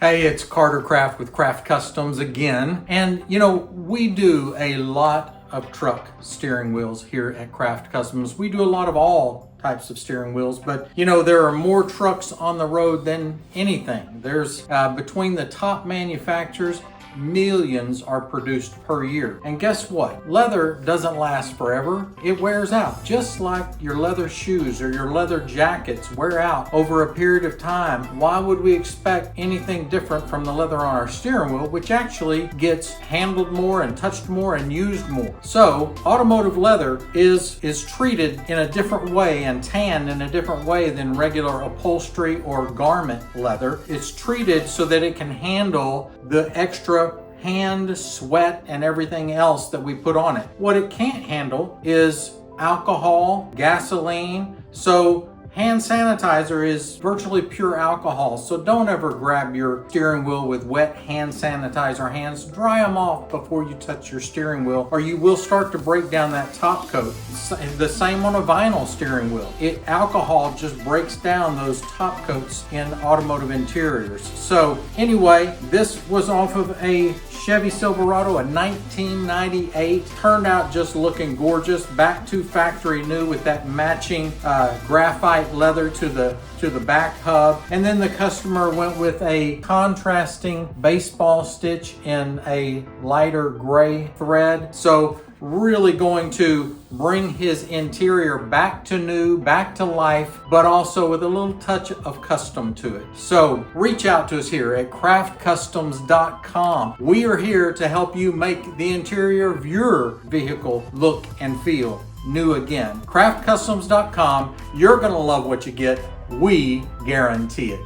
Hey, it's Carter Craft with Craft Customs again. And you know, we do a lot of truck steering wheels here at Craft Customs. We do a lot of all types of steering wheels, but you know, there are more trucks on the road than anything. There's between the top manufacturers, millions are produced per year. And guess what? Leather doesn't last forever. It wears out, just like your leather shoes or your leather jackets wear out over a period of time. Why would we expect anything different from the leather on our steering wheel, which actually gets handled more and touched more and used more? So automotive leather is treated in a different way and tanned in a different way than regular upholstery or garment leather. It's treated so that it can handle the extra hand, sweat, and everything else that we put on it. What it can't handle is alcohol, gasoline. So hand sanitizer is virtually pure alcohol. So don't ever grab your steering wheel with wet hand sanitizer hands. Dry them off before you touch your steering wheel, or you will start to break down that top coat. The same on a vinyl steering wheel. Alcohol just breaks down those top coats in automotive interiors. So anyway, this was off of a Chevy Silverado, a 1998. Turned out just looking gorgeous, back to factory new with that matching graphite leather to the back hub. And then the customer went with a contrasting baseball stitch in a lighter gray thread. So really going to bring his interior back to new, back to life, but also with a little touch of custom to it. So reach out to us here at craftcustoms.com. We are here to help you make the interior of your vehicle look and feel new again. Craftcustoms.com. You're going to love what you get. We guarantee it.